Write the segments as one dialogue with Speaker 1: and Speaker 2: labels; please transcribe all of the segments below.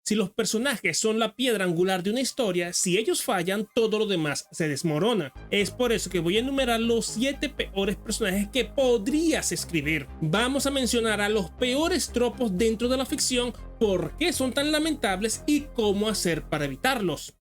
Speaker 1: Si los personajes son la piedra angular de una historia, si ellos fallan, todo lo demás se desmorona. Es por eso que voy a enumerar los 7 peores personajes que podrías escribir. Vamos a mencionar a los peores tropos dentro de la ficción, por qué son tan lamentables y cómo hacer para evitarlos.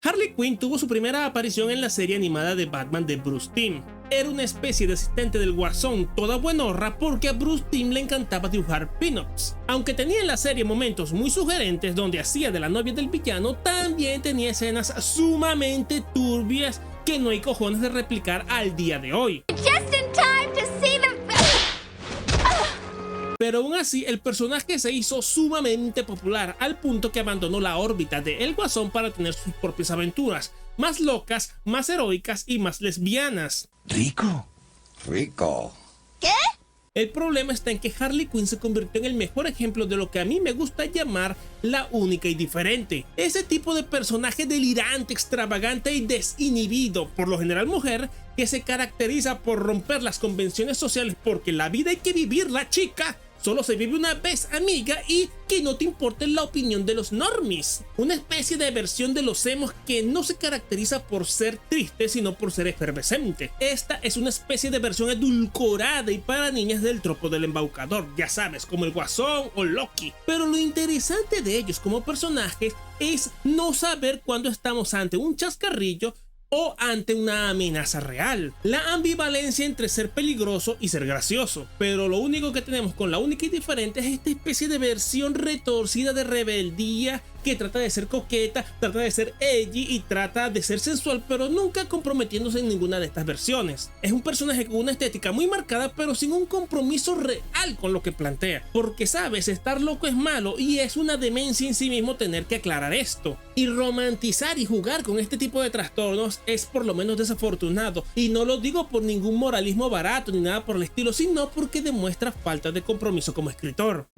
Speaker 1: Harley Quinn tuvo su primera aparición en la serie animada de Batman de Bruce Timm. Era una especie de asistente del Guasón, toda buenorra, porque a Bruce Timm le encantaba dibujar pin-ups. Aunque tenía en la serie momentos muy sugerentes donde hacía de la novia del villano, también tenía escenas sumamente turbias que no hay cojones de replicar al día de hoy. Pero aún así, el personaje se hizo sumamente popular al punto que abandonó la órbita de El Guasón para tener sus propias aventuras, más locas, más heroicas y más lesbianas.
Speaker 2: Rico.
Speaker 3: ¿Qué?
Speaker 1: El problema está en que Harley Quinn se convirtió en el mejor ejemplo de lo que a mí me gusta llamar la única y diferente. Ese tipo de personaje delirante, extravagante y desinhibido, por lo general mujer, que se caracteriza por romper las convenciones sociales porque la vida hay que vivirla, chica. Solo se vive una vez, amiga, y que no te importe la opinión de los normies. Una especie de versión de los emos que no se caracteriza por ser triste, sino por ser efervescente. Esta es una especie de versión edulcorada y para niñas del tropo del embaucador, ya sabes, como el Guasón o Loki. Pero lo interesante de ellos como personajes es no saber cuándo estamos ante un chascarrillo o ante una amenaza real. La ambivalencia entre ser peligroso y ser gracioso. Pero lo único que tenemos con la única y diferente es esta especie de versión retorcida de rebeldía que trata de ser coqueta, trata de ser edgy y trata de ser sensual, pero nunca comprometiéndose en ninguna de estas versiones. Es un personaje con una estética muy marcada, pero sin un compromiso real con lo que plantea. Porque sabes, estar loco es malo y es una demencia en sí mismo tener que aclarar esto. Y romantizar y jugar con este tipo de trastornos es por lo menos desafortunado. Y no lo digo por ningún moralismo barato ni nada por el estilo, sino porque demuestra falta de compromiso como escritor.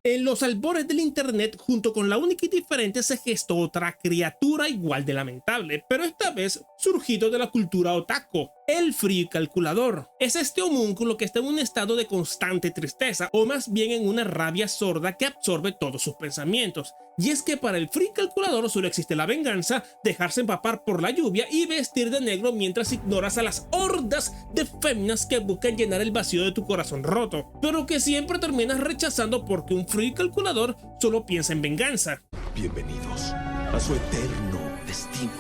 Speaker 1: En los albores del internet, junto con la única y diferente, se gestó otra criatura igual de lamentable, pero esta vez surgido de la cultura otaku, el frío calculador. Es este homúnculo que está en un estado de constante tristeza, o más bien en una rabia sorda que absorbe todos sus pensamientos. Y es que para el free calculador solo existe la venganza, dejarse empapar por la lluvia y vestir de negro mientras ignoras a las hordas de féminas que buscan llenar el vacío de tu corazón roto, pero que siempre terminas rechazando porque un free calculador solo piensa en venganza.
Speaker 2: Bienvenidos a su eterno destino.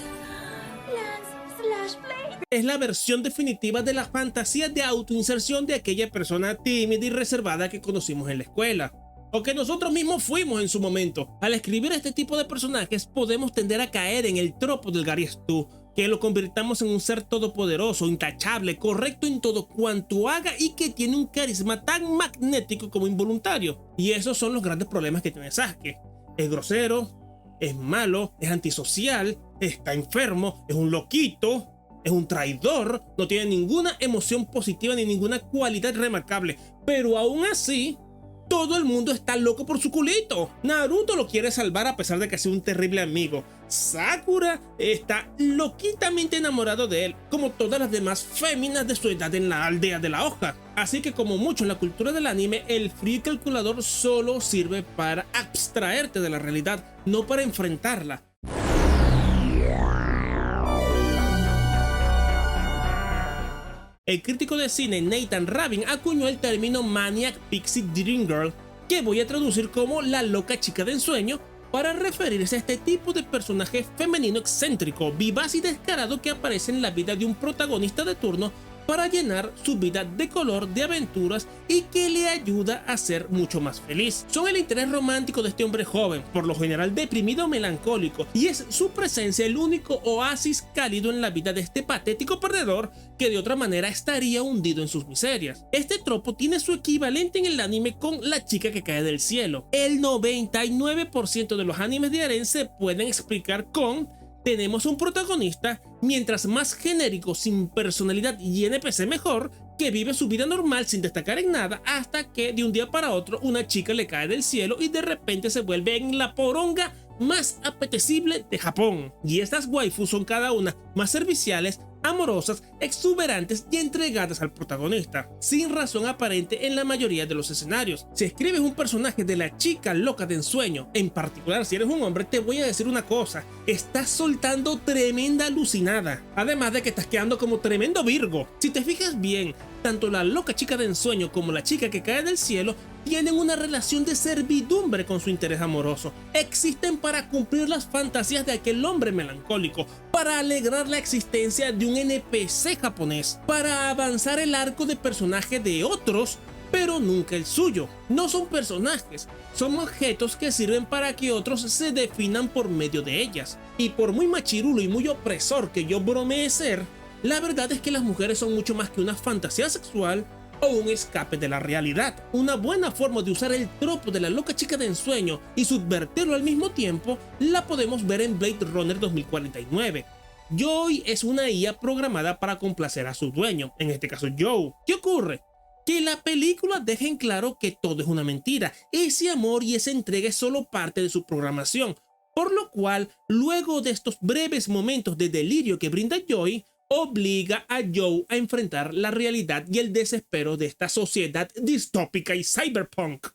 Speaker 1: Es la versión definitiva de la fantasía de autoinserción de aquella persona tímida y reservada que conocimos en la escuela, o que nosotros mismos fuimos en su momento. Al escribir este tipo de personajes podemos tender a caer en el tropo del Gary Stu, que lo convirtamos en un ser todopoderoso, intachable, correcto en todo cuanto haga y que tiene un carisma tan magnético como involuntario. Y esos son los grandes problemas que tiene Sasuke. Es grosero, es malo, es antisocial, está enfermo, es un loquito, es un traidor, no tiene ninguna emoción positiva ni ninguna cualidad remarcable, pero aún así todo el mundo está loco por su culito. Naruto lo quiere salvar a pesar de que sea un terrible amigo. Sakura está loquitamente enamorado de él, como todas las demás féminas de su edad en la aldea de la hoja. Así que como mucho en la cultura del anime, el free calculador solo sirve para abstraerte de la realidad, no para enfrentarla. El crítico de cine Nathan Rabin acuñó el término Maniac Pixie Dream Girl, que voy a traducir como la loca chica de ensueño, para referirse a este tipo de personaje femenino excéntrico, vivaz y descarado que aparece en la vida de un protagonista de turno para llenar su vida de color, de aventuras y que le ayuda a ser mucho más feliz. Son el interés romántico de este hombre joven, por lo general deprimido o melancólico, y es su presencia el único oasis cálido en la vida de este patético perdedor que de otra manera estaría hundido en sus miserias. Este tropo tiene su equivalente en el anime con la chica que cae del cielo. El 99% de los animes de harem se pueden explicar con: tenemos un protagonista, mientras más genérico, sin personalidad y NPC mejor, que vive su vida normal sin destacar en nada hasta que de un día para otro una chica le cae del cielo y de repente se vuelve en la poronga más apetecible de Japón. Y estas waifus son cada una más serviciales, amorosas, exuberantes y entregadas al protagonista, sin razón aparente en la mayoría de los escenarios. Si escribes un personaje de la chica loca de ensueño, en particular si eres un hombre, te voy a decir una cosa: estás soltando tremenda alucinada, además de que estás quedando como tremendo Virgo. Si te fijas bien, tanto la loca chica de ensueño como la chica que cae del cielo tienen una relación de servidumbre con su interés amoroso. Existen para cumplir las fantasías de aquel hombre melancólico, para alegrar la existencia de un NPC japonés, para avanzar el arco de personaje de otros, pero nunca el suyo. No son personajes, son objetos que sirven para que otros se definan por medio de ellas. Y por muy machirulo y muy opresor que yo bromee ser, la verdad es que las mujeres son mucho más que una fantasía sexual o un escape de la realidad. Una buena forma de usar el tropo de la loca chica de ensueño y subvertirlo al mismo tiempo la podemos ver en Blade Runner 2049. Joy es una IA programada para complacer a su dueño, en este caso Joe. ¿Qué ocurre? Que la película deja en claro que todo es una mentira. Ese amor y esa entrega es solo parte de su programación, por lo cual, luego de estos breves momentos de delirio que brinda Joy, obliga a Joe a enfrentar la realidad y el desespero de esta sociedad distópica y cyberpunk.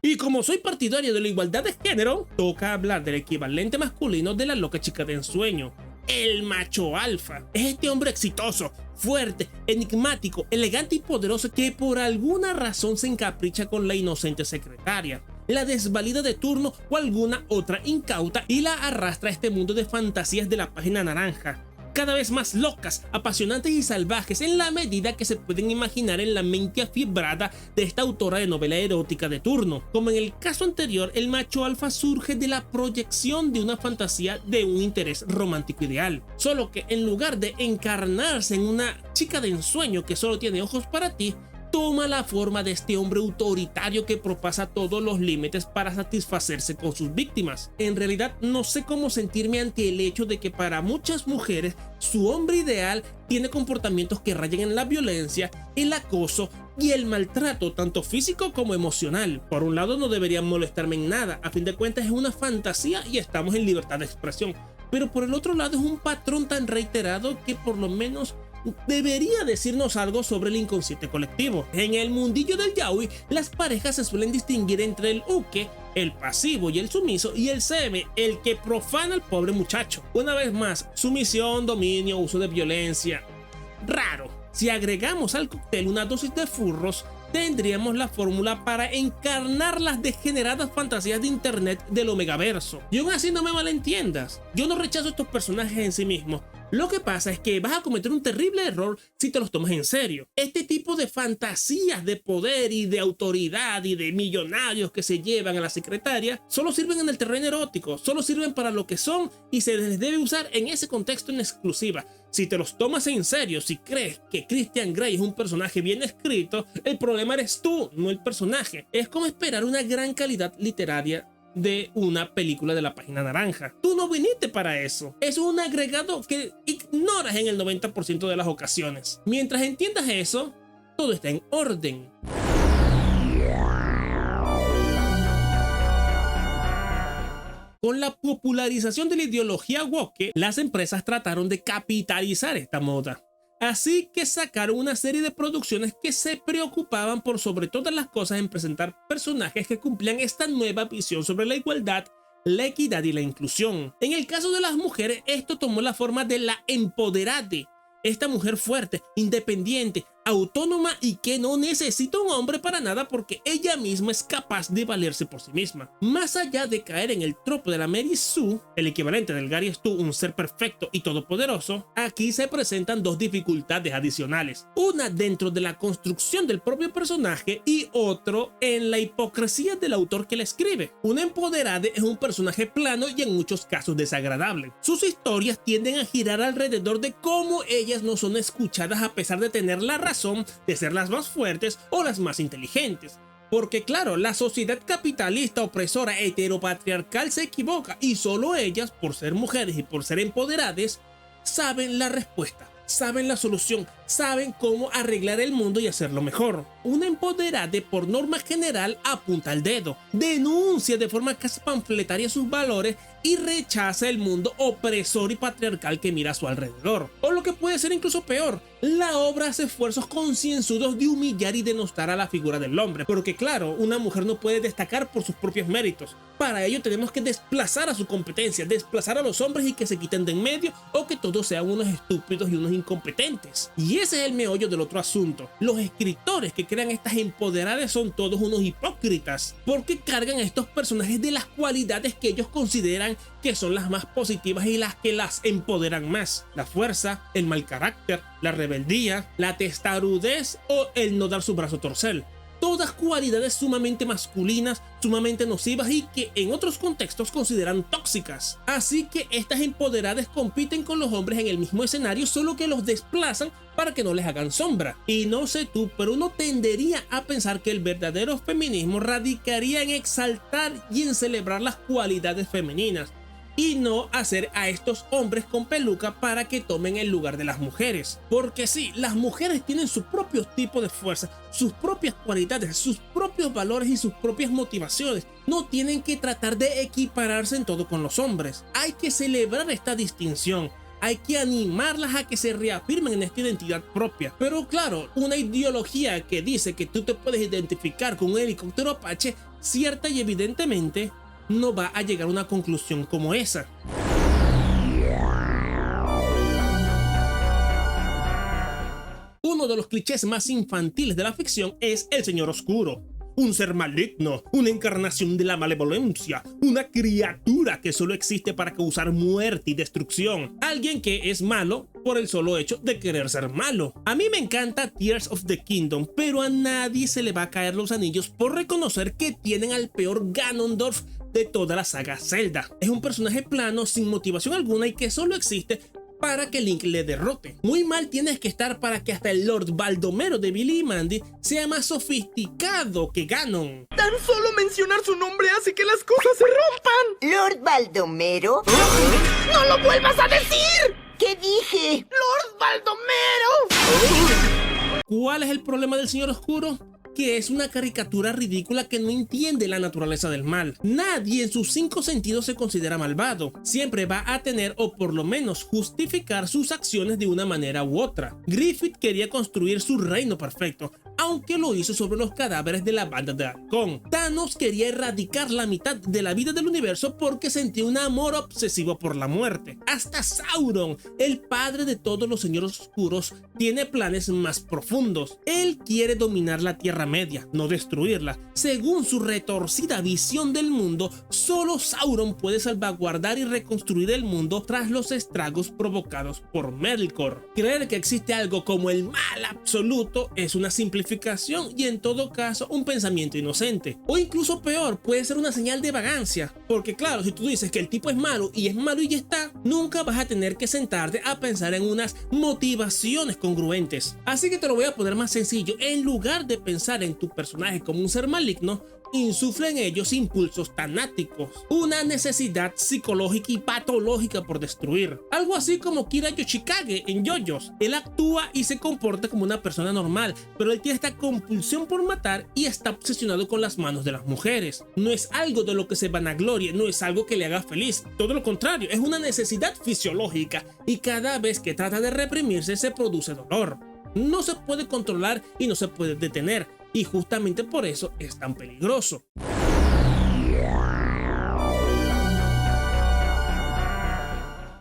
Speaker 1: Y como soy partidario de la igualdad de género, toca hablar del equivalente masculino de la loca chica de ensueño: el macho alfa. Es este hombre exitoso, fuerte, enigmático, elegante y poderoso que por alguna razón se encapricha con la inocente secretaria, la desvalida de turno o alguna otra incauta y la arrastra a este mundo de fantasías de la página naranja, cada vez más locas, apasionantes y salvajes en la medida que se pueden imaginar en la mente afibrada de esta autora de novela erótica de turno. Como en el caso anterior, el macho alfa surge de la proyección de una fantasía de un interés romántico ideal, solo que en lugar de encarnarse en una chica de ensueño que solo tiene ojos para ti, toma la forma de este hombre autoritario que propasa todos los límites para satisfacerse con sus víctimas. En realidad no sé cómo sentirme ante el hecho de que para muchas mujeres su hombre ideal tiene comportamientos que rayan en la violencia, el acoso y el maltrato, tanto físico como emocional. Por un lado, no deberían molestarme en nada, a fin de cuentas es una fantasía y estamos en libertad de expresión, pero por el otro lado es un patrón tan reiterado que por lo menos debería decirnos algo sobre el inconsciente colectivo. En el mundillo del yaoi, las parejas se suelen distinguir entre el uke, el pasivo y el sumiso, y el seme, el que profana al pobre muchacho. Una vez más, sumisión, dominio, uso de violencia. Raro. Si agregamos al cóctel una dosis de furros, tendríamos la fórmula para encarnar las degeneradas fantasías de internet del omegaverso. Y aún así no me malentiendas, yo no rechazo estos personajes en sí mismos. Lo que pasa es que vas a cometer un terrible error si te los tomas en serio. Este tipo de fantasías de poder y de autoridad y de millonarios que se llevan a la secretaria solo sirven en el terreno erótico, solo sirven para lo que son y se les debe usar en ese contexto en exclusiva. Si te los tomas en serio, si crees que Christian Grey es un personaje bien escrito, el problema eres tú, no el personaje. Es como esperar una gran calidad literaria de una película de la página naranja. Tú no viniste para eso. Es un agregado que ignoras en el 90% de las ocasiones. Mientras entiendas eso, todo está en orden. Con la popularización de la ideología woke, las empresas trataron de capitalizar esta moda. Así que sacaron una serie de producciones que se preocupaban por sobre todas las cosas en presentar personajes que cumplían esta nueva visión sobre la igualdad, la equidad y la inclusión. En el caso de las mujeres, esto tomó la forma de la empoderade, esta mujer fuerte, independiente, autónoma y que no necesita un hombre para nada porque ella misma es capaz de valerse por sí misma. Más allá de caer en el tropo de la Mary Sue, el equivalente del Gary Stu, un ser perfecto y todopoderoso, aquí se presentan dos dificultades adicionales. Una dentro de la construcción del propio personaje y otro en la hipocresía del autor que la escribe. Una empoderada es un personaje plano y en muchos casos desagradable. Sus historias tienden a girar alrededor de cómo ellas no son escuchadas a pesar de tener la razón de ser las más fuertes o las más inteligentes. Porque claro, la sociedad capitalista opresora heteropatriarcal se equivoca y solo ellas, por ser mujeres y por ser empoderadas, saben la respuesta. saben la solución, saben cómo arreglar el mundo y hacerlo mejor. Una empoderada por norma general apunta al dedo, denuncia de forma casi panfletaria sus valores y rechaza el mundo opresor y patriarcal que mira a su alrededor. O lo que puede ser incluso peor, la obra hace esfuerzos concienzudos de humillar y denostar a la figura del hombre, porque claro, una mujer no puede destacar por sus propios méritos. Para ello tenemos que desplazar a su competencia, desplazar a los hombres y que se quiten de en medio, o que todos sean unos estúpidos y unos incompetentes. Y ese es el meollo del otro asunto. Los escritores que crean estas empoderadas son todos unos hipócritas, porque cargan a estos personajes de las cualidades que ellos consideran que son las más positivas y las que las empoderan más: la fuerza, el mal carácter, la rebeldía, la testarudez o el no dar su brazo a torcer. Todas cualidades sumamente masculinas, sumamente nocivas y que en otros contextos consideran tóxicas. Así que estas empoderadas compiten con los hombres en el mismo escenario, solo que los desplazan para que no les hagan sombra. Y no sé tú, pero uno tendería a pensar que el verdadero feminismo radicaría en exaltar y en celebrar las cualidades femeninas, y no hacer a estos hombres con peluca para que tomen el lugar de las mujeres. Porque sí, las mujeres tienen su propio tipo de fuerza, sus propias cualidades, sus propios valores y sus propias motivaciones. No tienen que tratar de equipararse en todo con los hombres. Hay que celebrar esta distinción. Hay que animarlas a que se reafirmen en esta identidad propia. Pero claro, una ideología que dice que tú te puedes identificar con un helicóptero Apache, cierta y evidentemente no va a llegar a una conclusión como esa. Uno de los clichés más infantiles de la ficción es el Señor Oscuro. Un ser maligno, una encarnación de la malevolencia, una criatura que solo existe para causar muerte y destrucción. Alguien que es malo por el solo hecho de querer ser malo. A mí me encanta Tears of the Kingdom, pero a nadie se le va a caer los anillos por reconocer que tienen al peor Ganondorf de toda la saga Zelda. Es un personaje plano, sin motivación alguna y que solo existe para que Link le derrote. Muy mal tienes que estar para que hasta el Lord Baldomero de Billy y Mandy sea más sofisticado que Ganon.
Speaker 4: Tan solo mencionar su nombre hace que las cosas se rompan.
Speaker 5: ¿Lord Baldomero?
Speaker 4: ¡No lo vuelvas a decir!
Speaker 5: ¿Qué dije?
Speaker 4: ¡Lord Baldomero!
Speaker 1: ¿Cuál es el problema del Señor Oscuro? Que es una caricatura ridícula que no entiende la naturaleza del mal. Nadie en sus 5 sentidos se considera malvado. Siempre va a tener o por lo menos justificar sus acciones de una manera u otra. Griffith quería construir su reino perfecto, aunque lo hizo sobre los cadáveres de la banda de Halcón. Thanos quería erradicar la mitad de la vida del universo porque sentía un amor obsesivo por la muerte. Hasta Sauron, el padre de todos los señores oscuros, tiene planes más profundos. Él quiere dominar la Tierra Media, no destruirla. Según su retorcida visión del mundo, solo Sauron puede salvaguardar y reconstruir el mundo tras los estragos provocados por Melkor. Creer que existe algo como el mal absoluto es una simplificación y en todo caso un pensamiento inocente. O incluso peor, puede ser una señal de vagancia. Porque claro, si tú dices que el tipo es malo y ya está, nunca vas a tener que sentarte a pensar en unas motivaciones congruentes. Así que te lo voy a poner más sencillo. En lugar de pensar en tu personaje como un ser maligno, insufla en ellos impulsos tanáticos, una necesidad psicológica y patológica por destruir. Algo así como Kira Yoshikage en JoJo's. Él actúa y se comporta como una persona normal, pero él tiene esta compulsión por matar y está obsesionado con las manos de las mujeres. No es algo de lo que se vanaglorie, no es algo que le haga feliz, todo lo contrario, es una necesidad fisiológica y cada vez que trata de reprimirse se produce dolor. No se puede controlar y no se puede detener, y justamente por eso es tan peligroso.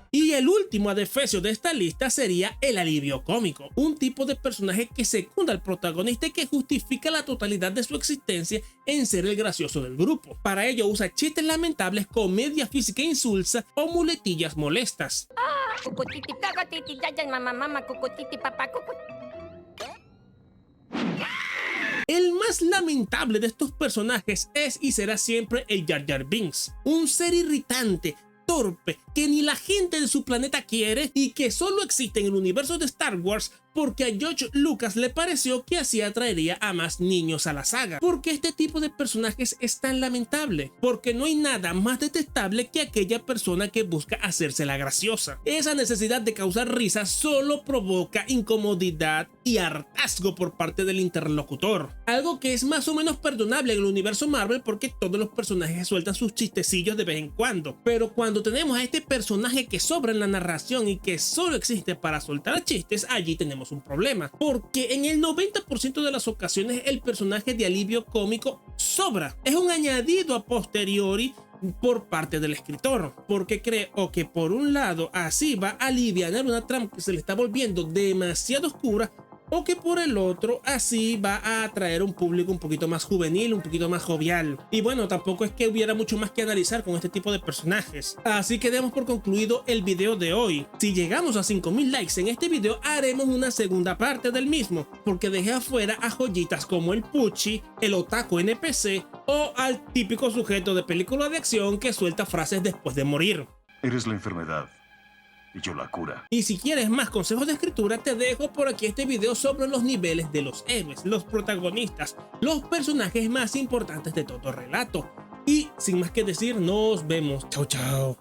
Speaker 1: Y el último adefesio de esta lista sería el alivio cómico, un tipo de personaje que secunda al protagonista y que justifica la totalidad de su existencia en ser el gracioso del grupo. Para ello usa chistes lamentables, comedia física insulsa o muletillas molestas. El más lamentable de estos personajes es y será siempre el Jar Jar Binks, un ser irritante, torpe, que ni la gente de su planeta quiere y que solo existe en el universo de Star Wars porque a George Lucas le pareció que así atraería a más niños a la saga. Porque este tipo de personajes es tan lamentable, porque no hay nada más detestable que aquella persona que busca hacerse la graciosa. Esa necesidad de causar risa solo provoca incomodidad y hartazgo por parte del interlocutor, algo que es más o menos perdonable en el universo Marvel porque todos los personajes sueltan sus chistecillos de vez en cuando, pero cuando tenemos a este personaje que sobra en la narración y que solo existe para soltar chistes, allí tenemos un problema, porque en el 90% de las ocasiones el personaje de alivio cómico sobra, es un añadido a posteriori por parte del escritor, porque creo que por un lado así va a aliviar una trama que se le está volviendo demasiado oscura, o que por el otro así va a atraer un público un poquito más juvenil, un poquito más jovial. Y bueno, tampoco es que hubiera mucho más que analizar con este tipo de personajes, así que demos por concluido el video de hoy. Si llegamos a 5000 likes en este video, haremos una segunda parte del mismo, porque dejé afuera a joyitas como el Pucci, el Otaku NPC o al típico sujeto de película de acción que suelta frases después de morir.
Speaker 2: Eres la enfermedad y yo la cura.
Speaker 1: Y si quieres más consejos de escritura, te dejo por aquí este video sobre los niveles de los héroes, los protagonistas, los personajes más importantes de todo relato. Y sin más que decir, nos vemos. Chao, chao.